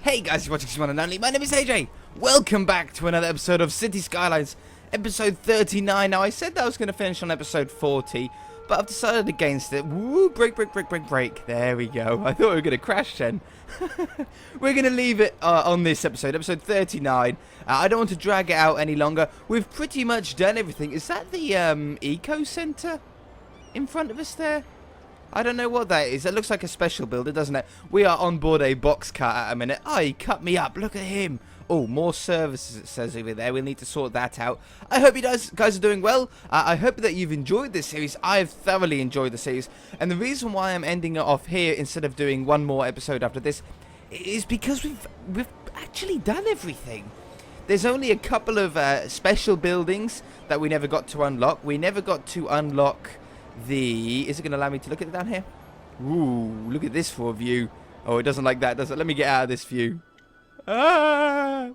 Hey guys, you're watching One and Only. My name is AJ. Welcome back to another episode of City Skylines, episode 39. Now, I said that I was going to finish on episode 40, but I've decided against it. Woo, break. There we go. I thought we were going to crash then. We're going to leave it on this episode 39. I don't want to drag it out any longer. We've pretty much done everything. Is that the Eco Center in front of us there? I don't know what that is. It looks like a special builder, doesn't it? We are on board a box car at a minute. Oh, he cut me up. Look at him. Oh, more services, it says over there. We'll need to sort that out. I hope you guys are doing well. I hope that you've enjoyed this series. I've thoroughly enjoyed the series. And the reason why I'm ending it off here instead of doing one more episode after this is because we've actually done everything. There's only a couple of special buildings that we never got to unlock. We never got to unlock is it going to allow me to look at it down here? Ooh, look at this for a view. Oh, it doesn't like that, does it? Let me get out of this view. Ah!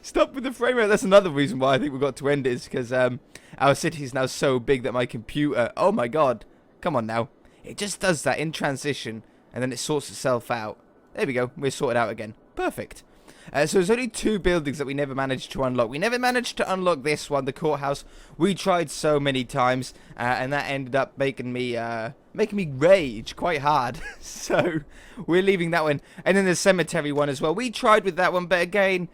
Stop with the frame rate. That's another reason why I think we've got to end it, is because our city is now so big that my computer... Oh my god. Come on now. It just does that in transition, and then it sorts itself out. There we go. We're sorted out again. Perfect. So there's only two buildings that we never managed to unlock. We never managed to unlock this one, the courthouse. We tried so many times, and that ended up making me rage quite hard. So we're leaving that one. And then the cemetery one as well. We tried with that one, but again,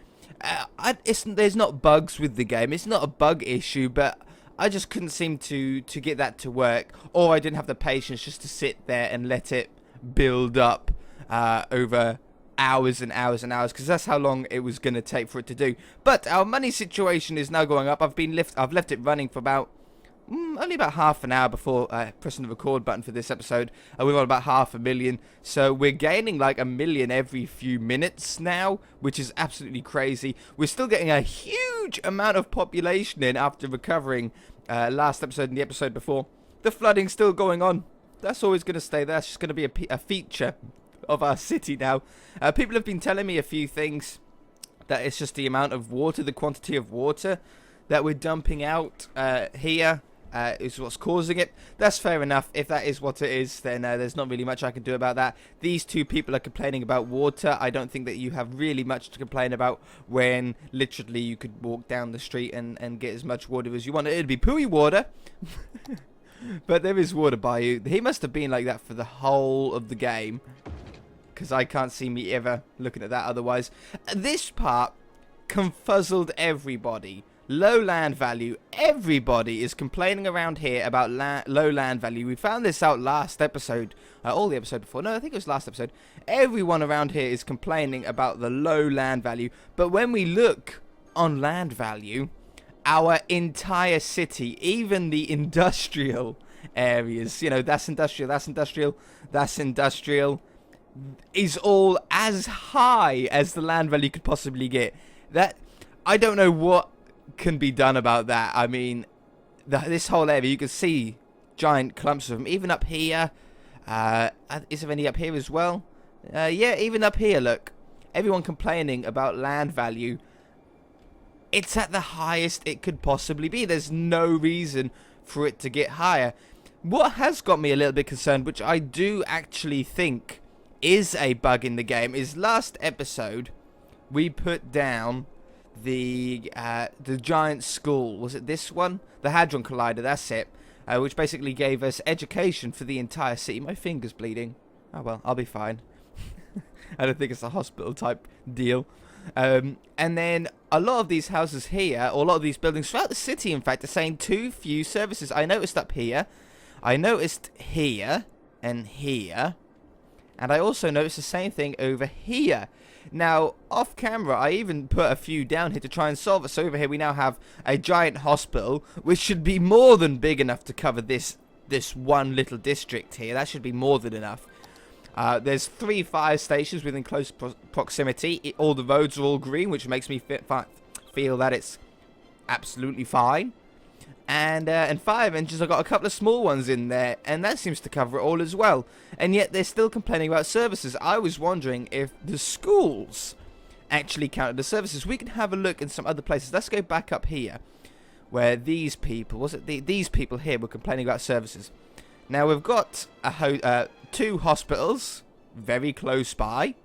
there's not bugs with the game. It's not a bug issue, but I just couldn't seem to get that to work. Or I didn't have the patience just to sit there and let it build up over hours and hours and hours, because that's how long it was going to take for it to do. But our money situation is now going up. I've left it running for about only about half an hour before pressing the record button for this episode. We've got about 500,000, so we're gaining like 1 million every few minutes now, which is absolutely crazy. We're still getting a huge amount of population in after recovering last episode and the episode before. The flooding's still going on. That's always going to stay there. That's just going to be a feature of our city now. People have been telling me a few things, that it's just the amount of water, the quantity of water that we're dumping out here is what's causing it. That's fair enough. If that is what it is, then there's not really much I can do about that. These two people are complaining about water. I don't think that you have really much to complain about when literally you could walk down the street and get as much water as you want. It'd be pooey water. But there is water by you. He must have been like that for the whole of the game, because I can't see me ever looking at that otherwise. This part confuzzled everybody. Low land value. Everybody is complaining around here about low land value. We found this out last episode. Or the episode before. No, I think it was last episode. Everyone around here is complaining about the low land value. But when we look on land value, our entire city, even the industrial areas, you know, that's industrial, is all as high as the land value could possibly get. That, I don't know what can be done about that. I mean, this whole area, you can see giant clumps of them, even up here. Is there any up here as well? Yeah, even up here, look. Everyone complaining about land value. It's at the highest it could possibly be. There's no reason for it to get higher. What has got me a little bit concerned, which I do actually think is a bug in the game, is last episode we put down the giant school. Was it this one? The Hadron Collider, that's it. Which basically gave us education for the entire city. My finger's bleeding. Oh well, I'll be fine. I don't think it's a hospital type deal. And then a lot of these houses here, or a lot of these buildings throughout the city, in fact, are saying too few services. I noticed up here. I noticed here and here. And I also noticed the same thing over here. Now, off camera, I even put a few down here to try and solve it. So over here we now have a giant hospital, which should be more than big enough to cover this one little district here. That should be more than enough. There's 3 fire stations within close proximity. All the roads are all green, which makes me feel that it's absolutely fine. And fire engines, I've got a couple of small ones in there, and that seems to cover it all as well. And yet they're still complaining about services. I was wondering if the schools actually counted the services. We can have a look in some other places. Let's go back up here, where these people, these people here were complaining about services. Now we've got 2 hospitals, very close by,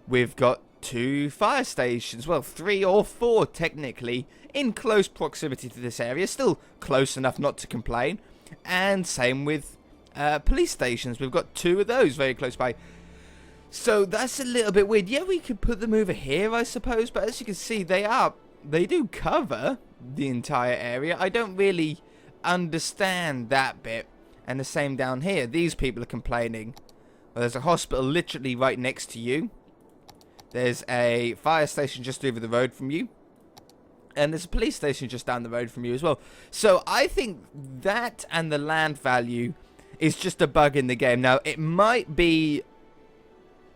we've got 2 fire stations, well, 3 or 4 technically, in close proximity to this area, still close enough not to complain, and same with police stations, we've got 2 of those very close by. So that's a little bit weird. Yeah, we could put them over here, I suppose, but as you can see, they do cover the entire area. I don't really understand that bit. And the same down here. These people are complaining. Well, there's a hospital literally right next to you. There's a fire station just over the road from you. And there's a police station just down the road from you as well. So I think that and the land value is just a bug in the game. Now, it might be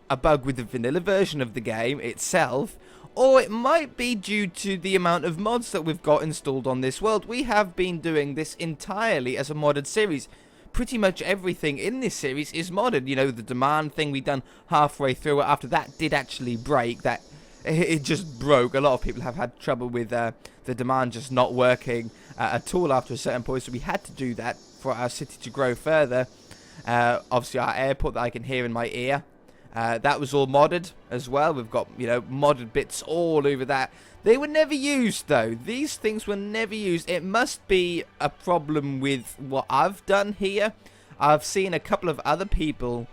a bug with the vanilla version of the game itself, or it might be due to the amount of mods that we've got installed on this world. We have been doing this entirely as a modded series. Pretty much everything in this series is modded. You know, the demand thing we done halfway through. After that did actually break. That it just broke. A lot of people have had trouble with the demand just not working at all after a certain point. So we had to do that for our city to grow further. Obviously, our airport that I can hear in my ear. That was all modded as well. We've got, you know, modded bits all over that. They were never used, though. These things were never used. It must be a problem with what I've done here. I've seen a couple of other people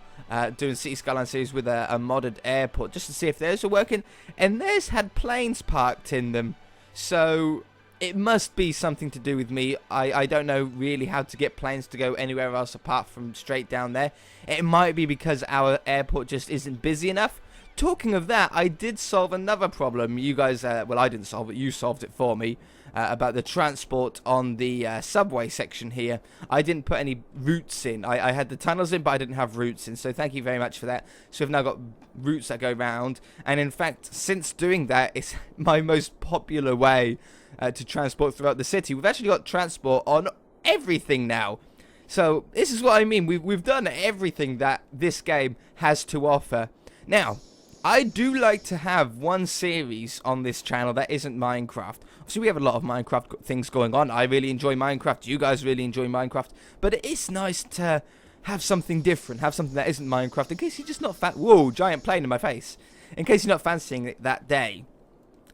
doing City Skyline series with a modded airport just to see if theirs are working. And theirs had planes parked in them. So it must be something to do with me. I don't know really how to get planes to go anywhere else apart from straight down there. It might be because our airport just isn't busy enough. Talking of that, I did solve another problem. You guys, well, I didn't solve it. You solved it for me. About the transport on the subway section here. I didn't put any routes in. I had the tunnels in, but I didn't have routes in. So thank you very much for that. So we've now got routes that go round. And in fact, since doing that, it's my most popular way to transport throughout the city. We've actually got transport on everything now. So this is what I mean. We've done everything that this game has to offer. Now, I do like to have one series on this channel that isn't Minecraft. Obviously, we have a lot of Minecraft things going on. I really enjoy Minecraft. You guys really enjoy Minecraft. But it is nice to have something different. Have something that isn't Minecraft. In case you're just not whoa, giant plane in my face. In case you're not fancying it that day.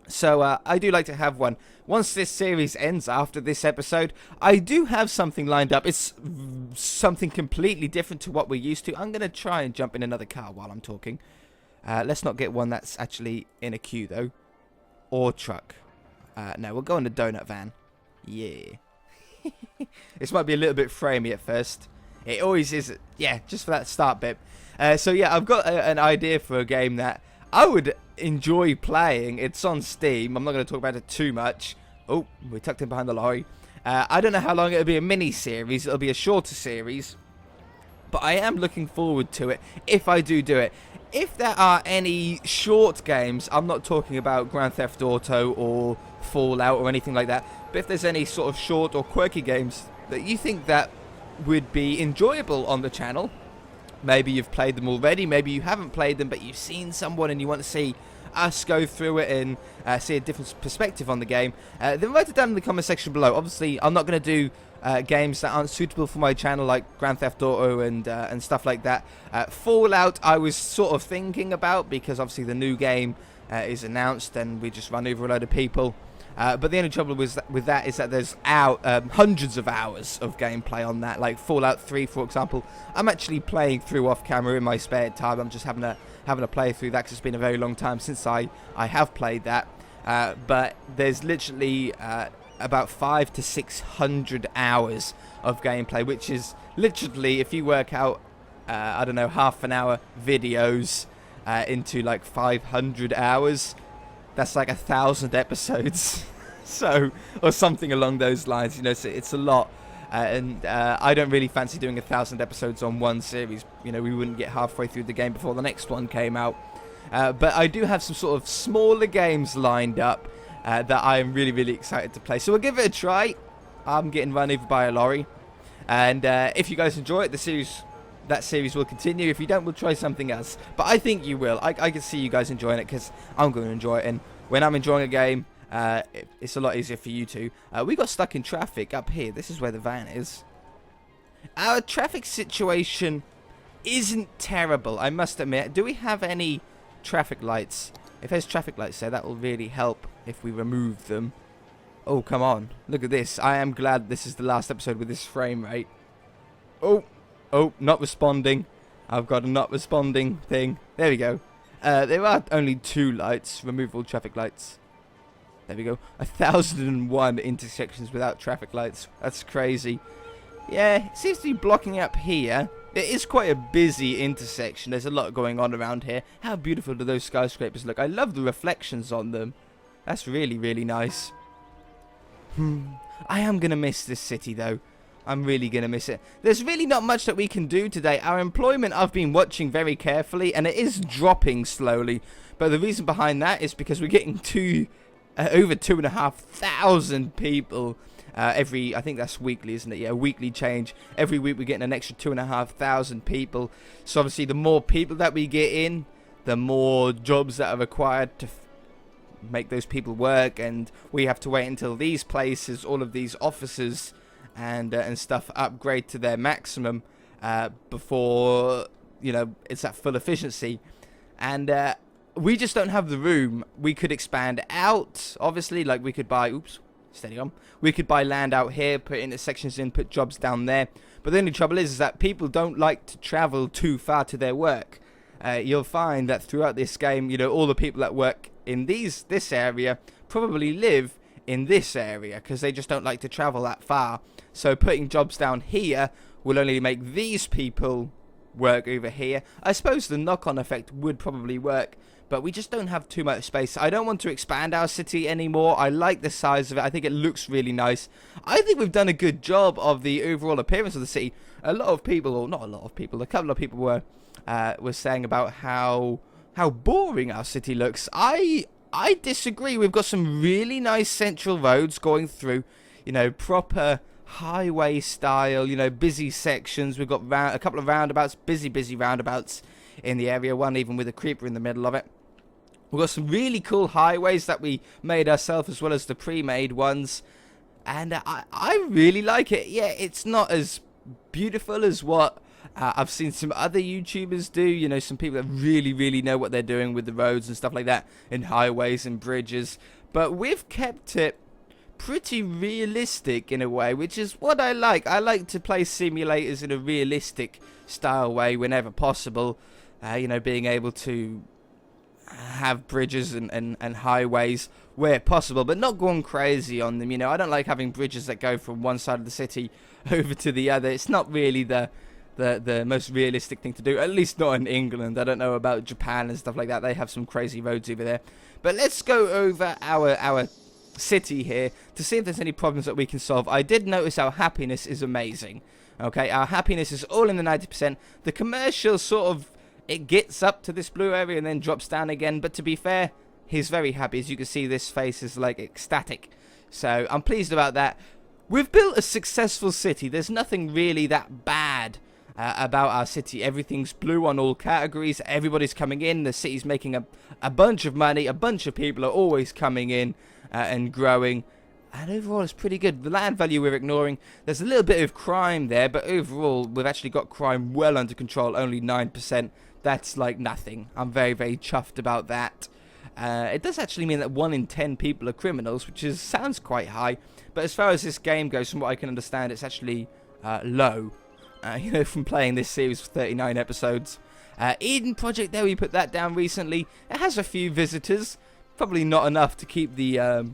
So I do like to have one. Once this series ends after this episode, I do have something lined up. It's something completely different to what we're used to. I'm going to try and jump in another car while I'm talking. Let's not get one that's actually in a queue, though. Or truck. No, we'll go in the donut van. Yeah. This might be a little bit framey at first. It always is. Yeah, just for that start bit. So, yeah, I've got an idea for a game that I would enjoy playing. It's on Steam. I'm not going to talk about it too much. Oh, we're tucked in behind the lorry. I don't know how long it'll be a mini-series. It'll be a shorter series. But I am looking forward to it if I do it. If there are any short games, I'm not talking about Grand Theft Auto or Fallout or anything like that, but if there's any sort of short or quirky games that you think that would be enjoyable on the channel, maybe you've played them already, maybe you haven't played them, but you've seen someone and you want to see us go through it and see a different perspective on the game, then write it down in the comment section below. Obviously, I'm not going to do games that aren't suitable for my channel, like Grand Theft Auto and stuff like that. Fallout, I was sort of thinking about, because obviously the new game is announced and we just run over a load of people. But the only trouble with that is that there's hundreds of hours of gameplay on that. Like Fallout 3, for example, I'm actually playing through off camera in my spare time. I'm just having a play through that because it's been a very long time since I have played that. But there's literally about 500 to 600 hours of gameplay, which is literally, if you work out, I don't know, half an hour videos into like 500 hours. That's like 1,000 episodes, so, or something along those lines. You know, so it's a lot, and I don't really fancy doing 1,000 episodes on one series. You know, we wouldn't get halfway through the game before the next one came out. But I do have some sort of smaller games lined up that I am really, really excited to play. So we'll give it a try. I'm getting run over by a lorry, and if you guys enjoy it, that series will continue. If you don't, we'll try something else. But I think you will. I can see you guys enjoying it because I'm going to enjoy it. And when I'm enjoying a game, it's a lot easier for you too. We got stuck in traffic up here. This is where the van is. Our traffic situation isn't terrible, I must admit. Do we have any traffic lights? If there's traffic lights there, that will really help if we remove them. Oh, come on. Look at this. I am glad this is the last episode with this frame rate. Oh, not responding. I've got a not responding thing. There we go. There are only 2 lights. Remove all traffic lights. There we go. 1,001 intersections without traffic lights. That's crazy. Yeah, it seems to be blocking up here. It is quite a busy intersection. There's a lot going on around here. How beautiful do those skyscrapers look? I love the reflections on them. That's really, really nice. I am going to miss this city, though. I'm really going to miss it. There's really not much that we can do today. Our employment, I've been watching very carefully, and it is dropping slowly. But the reason behind that is because we're getting over 2,500 people every, I think that's weekly, isn't it? Yeah, weekly change. Every week we're getting an extra 2,500 people. So obviously the more people that we get in, the more jobs that are required to make those people work, and we have to wait until these places, all of these offices and stuff upgrade to their maximum before, you know, it's at full efficiency. And we just don't have the room. We could expand out, obviously, like we could buy, steady on. We could buy land out here, put intersections in, put jobs down there. But the only trouble is that people don't like to travel too far to their work. You'll find that throughout this game, you know, all the people that work in this area probably live in this area because they just don't like to travel that far. So putting jobs down here will only make these people work over here. I suppose the knock-on effect would probably work, but we just don't have too much space. I don't want to expand our city anymore. I like the size of it. I think it looks really nice. I think we've done a good job of the overall appearance of the city. A lot of people, or not a lot of people, a couple of people were saying about how boring our city looks. I disagree. We've got some really nice central roads going through, you know, proper highway style, you know, busy sections. We've got a couple of roundabouts, busy roundabouts in the area, one even with a creeper in the middle of it. We've got some really cool highways that we made ourselves as well as the pre-made ones, and I really like it. Yeah, it's not as beautiful as what I've seen some other YouTubers do, you know, some people that really know what they're doing with the roads and stuff like that, and highways and bridges, but we've kept it pretty realistic in a way, which is what I like. I like to play simulators in a realistic style way whenever possible, you know, being able to have bridges and highways where possible, but not going crazy on them. You know, I don't like having bridges that go from one side of the city over to the other. It's not really the most realistic thing to do, at least not in England. I don't know about Japan and stuff like that. They have some crazy roads over there. But let's go over our city here to see if there's any problems that we can solve. I did notice our happiness is amazing. Okay, our happiness is all in the 90%. The commercial sort of, it gets up to this blue area and then drops down again, but to be fair, he's very happy. As you can see, this face is like ecstatic, so I'm pleased about that. We've built a successful city. There's nothing really that bad about our city. Everything's blue on all categories. Everybody's coming in. The city's making a bunch of money. A bunch of people are always coming in and growing, and overall it's pretty good. The land value we're ignoring. There's a little bit of crime there, but overall we've actually got crime well under control. Only 9%. That's like nothing. I'm very chuffed about that. It does actually mean that 1 in 10 people are criminals, which sounds quite high, but as far as this game goes, from what I can understand, it's actually low. You know, from playing this series for 39 episodes. Eden Project, there, we put that down recently. It has a few visitors, probably not enough to keep the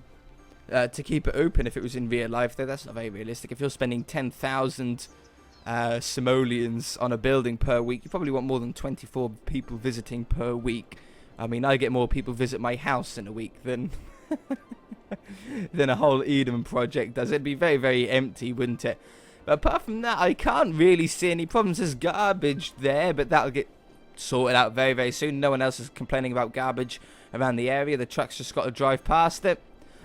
to keep it open if it was in real life, though. That's not very realistic. If you're spending 10,000 simoleons on a building per week, you probably want more than 24 people visiting per week. I mean, I get more people visit my house in a week than than a whole Eden Project does. It'd be very empty, wouldn't it? But apart from that, I can't really see any problems. There's garbage there, but that'll get sorted out very soon. No one else is complaining about garbage around the area. The truck's just got to drive past it.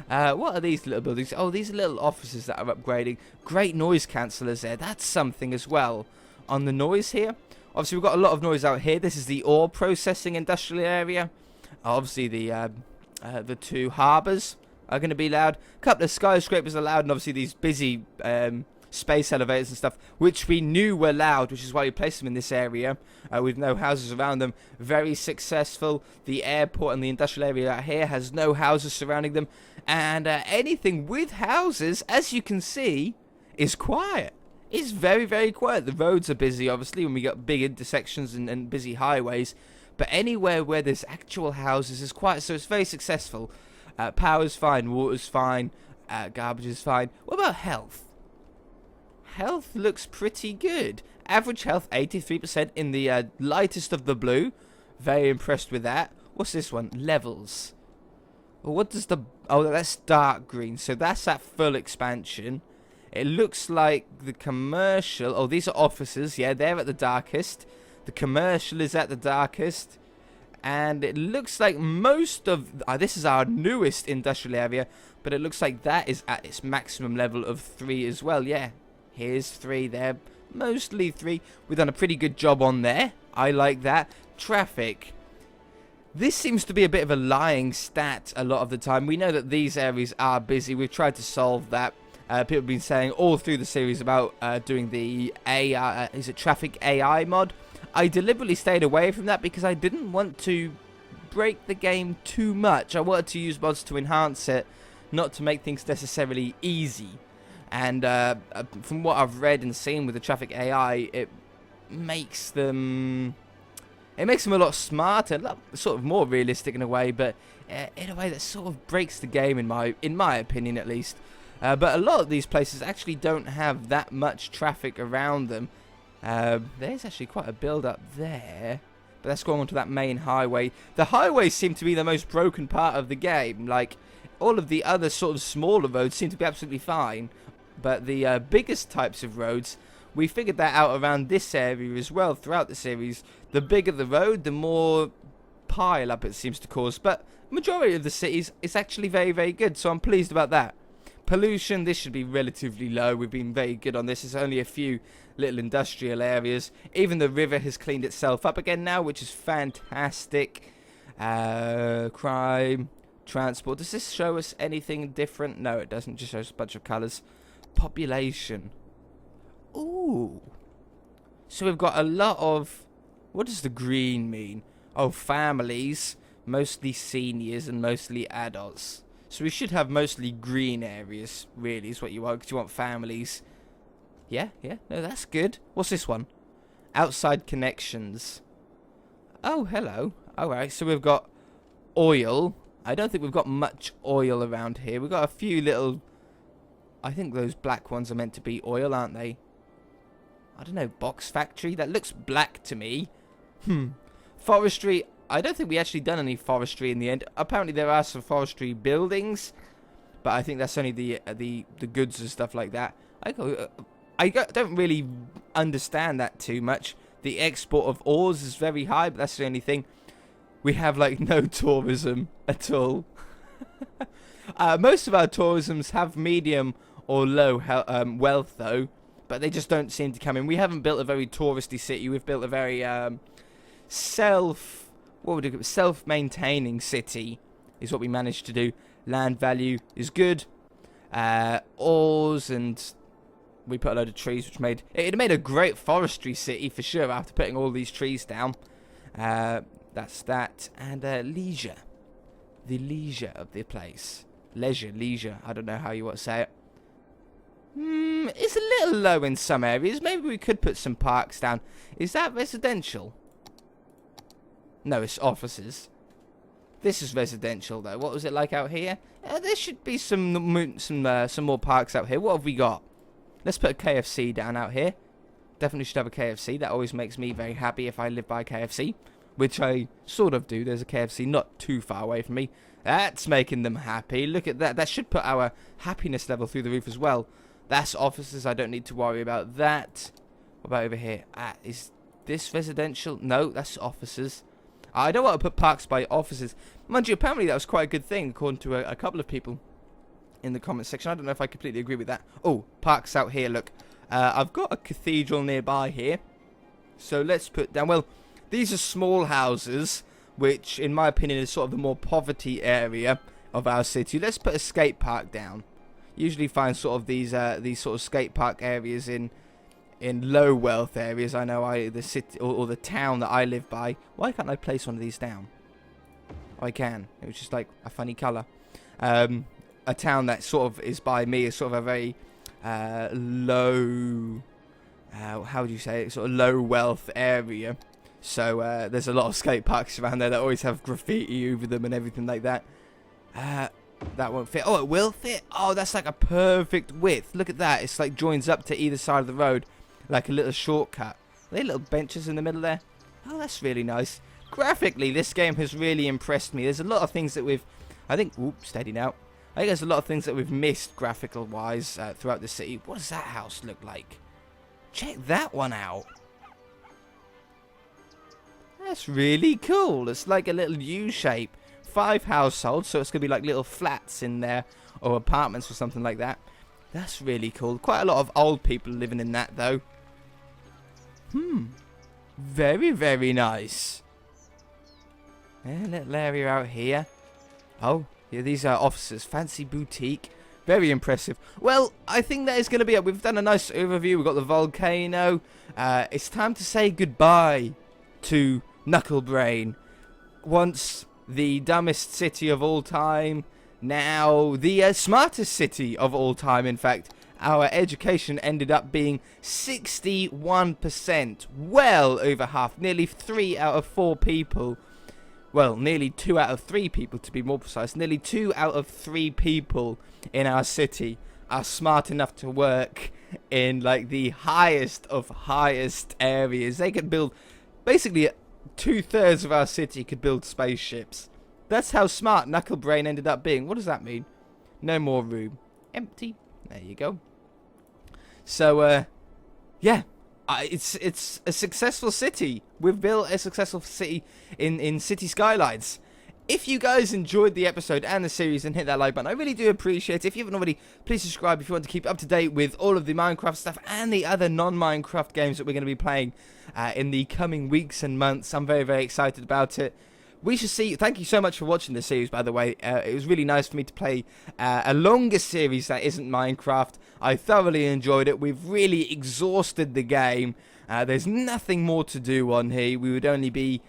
What are these little buildings? Oh, these are little offices that are upgrading. Great noise cancellers there. That's something as well. On the noise here, obviously we've got a lot of noise out here. This is the ore processing industrial area. Obviously the 2 harbours are going to be loud. A couple of skyscrapers are loud, and obviously these busy space elevators and stuff, which we knew were loud, which is why we placed them in this area with no houses around them. Very successful. The airport and the industrial area out here has no houses surrounding them, and anything with houses, as you can see, is quiet. It's very, very quiet. The roads are busy, obviously, when we got big intersections and busy highways, but anywhere where there's actual houses is quiet, so it's very successful. Power's fine, water's fine, garbage is fine. What about health? Health looks pretty good. Average health 83% in the lightest of the blue. Very impressed with that. What's this one? Levels. Well, what does the... Oh, that's dark green. So that's at full expansion. It looks like the commercial... Oh, these are offices. Yeah, they're at the darkest. The commercial is at the darkest. And it looks like most of... this is our newest industrial area. But it looks like that is at its maximum level of 3 as well. Yeah. Here's 3 there. Mostly 3. We've done a pretty good job on there. I like that. Traffic. This seems to be a bit of a lying stat a lot of the time. We know that these areas are busy. We've tried to solve that. People have been saying all through the series about doing the AI, is it traffic AI mod? I deliberately stayed away from that because I didn't want to break the game too much. I wanted to use mods to enhance it, not to make things necessarily easy. And from what I've read and seen with the traffic AI, it makes them a lot smarter, sort of more realistic in a way, but in a way that sort of breaks the game in my opinion at least. But a lot of these places actually don't have that much traffic around them. There's actually quite a build up there, but let's go on to that main highway. The highways seem to be the most broken part of the game. Like, all of the other sort of smaller roads seem to be absolutely fine, but the biggest types of roads, we figured that out around this area as well throughout the series. The bigger the road, the more pile up it seems to cause, but majority of the cities is actually very, very good, so I'm pleased about that. Pollution, this should be relatively low. We've been very good on this. There's only a few little industrial areas. Even the river has cleaned itself up again now, which is fantastic. Crime, transport. Does this show us anything different? No, it doesn't. Just shows a bunch of colours. Population. Ooh. So we've got a lot of... What does the green mean? Oh, families. Mostly seniors and mostly adults. So we should have mostly green areas, really, is what you want, because you want families. Yeah, no, that's good. What's this one? Outside connections. Oh, hello. Alright, so we've got oil. I don't think we've got much oil around here. We've got a few little... I think those black ones are meant to be oil, aren't they? I don't know, box factory? That looks black to me. Forestry... I don't think we actually done any forestry in the end. Apparently there are some forestry buildings, but I think that's only the goods and stuff like that. I don't really understand that too much. The export of ores is very high, but that's the only thing. We have like no tourism at all. Most of our tourisms have medium or low wealth though, but they just don't seem to come in. We haven't built a very touristy city. We've built a very self-maintaining city is what we managed to do. Land value is good. Ores, and we put a load of trees, which made a great forestry city for sure after putting all these trees down. That's that. And leisure. The leisure of the place. Leisure. I don't know how you want to say it. It's a little low in some areas. Maybe we could put some parks down. Is that residential? No, it's offices. This is residential, though. What was it like out here? There should be some more parks out here. What have we got? Let's put a KFC down out here. Definitely should have a KFC. That always makes me very happy if I live by KFC, which I sort of do. There's a KFC not too far away from me. That's making them happy. Look at that. That should put our happiness level through the roof as well. That's offices. I don't need to worry about that. What about over here? Is this residential? No, that's offices. I don't want to put parks by offices. Mind you, apparently that was quite a good thing, according to a couple of people in the comment section. I don't know if I completely agree with that. Oh, parks out here, look. I've got a cathedral nearby here. So let's put down... Well, these are small houses, which, in my opinion, is sort of the more poverty area of our city. Let's put a skate park down. Usually find sort of these sort of skate park areas in low wealth areas. I know the city or the town that I live by. Why can't I place one of these down? I can. It was just like a funny colour. A town that sort of is by me is sort of a very low, how do you say it? Sort of low wealth area. So there's a lot of skate parks around there that always have graffiti over them and everything like that. That won't fit. Oh, it will fit. Oh, that's like a perfect width. Look at that. It's like joins up to either side of the road, like a little shortcut. Are there little benches in the middle there? Oh, that's really nice. Graphically, this game has really impressed me. There's a lot of things that I think, oops, steady now. I think there's a lot of things that we've missed graphical-wise throughout the city. What does that house look like? Check that one out. That's really cool. It's like a little U shape. 5 households, so it's going to be like little flats in there, or apartments or something like that. That's really cool. Quite a lot of old people living in that, though. Very, very nice. Yeah, little area out here. Oh, yeah, these are offices. Fancy boutique. Very impressive. Well, I think that is going to be it. We've done a nice overview. We've got the volcano. It's time to say goodbye to Knucklebrain. Once the dumbest city of all time, now the smartest city of all time. In fact, our education ended up being 61%. Well over half. Nearly 3 out of 4 people. Well, nearly 2 out of 3 people, to be more precise. Nearly 2 out of 3 people in our city are smart enough to work in like the highest of highest areas. They could build, basically 2/3 of our city could build spaceships. That's how smart Knucklebrain ended up being. What does that mean? No more room. Empty. There you go. So, yeah. It's a successful city. We've built a successful city in City Skylines. If you guys enjoyed the episode and the series, and hit that like button, I really do appreciate it. If you haven't already, please subscribe if you want to keep up to date with all of the Minecraft stuff and the other non-Minecraft games that we're going to be playing in the coming weeks and months. I'm very, very excited about it. We shall see. Thank you so much for watching this series, by the way. It was really nice for me to play a longer series that isn't Minecraft. I thoroughly enjoyed it. We've really exhausted the game. There's nothing more to do on here. We would only be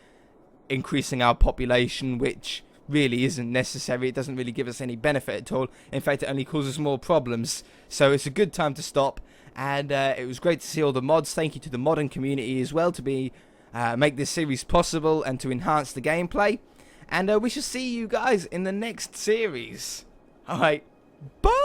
increasing our population, which really isn't necessary. It doesn't really give us any benefit at all. In fact, it only causes more problems. So it's a good time to stop. And it was great to see all the mods. Thank you to the modding community as well to make this series possible and to enhance the gameplay. And we shall see you guys in the next series. Alright, bye!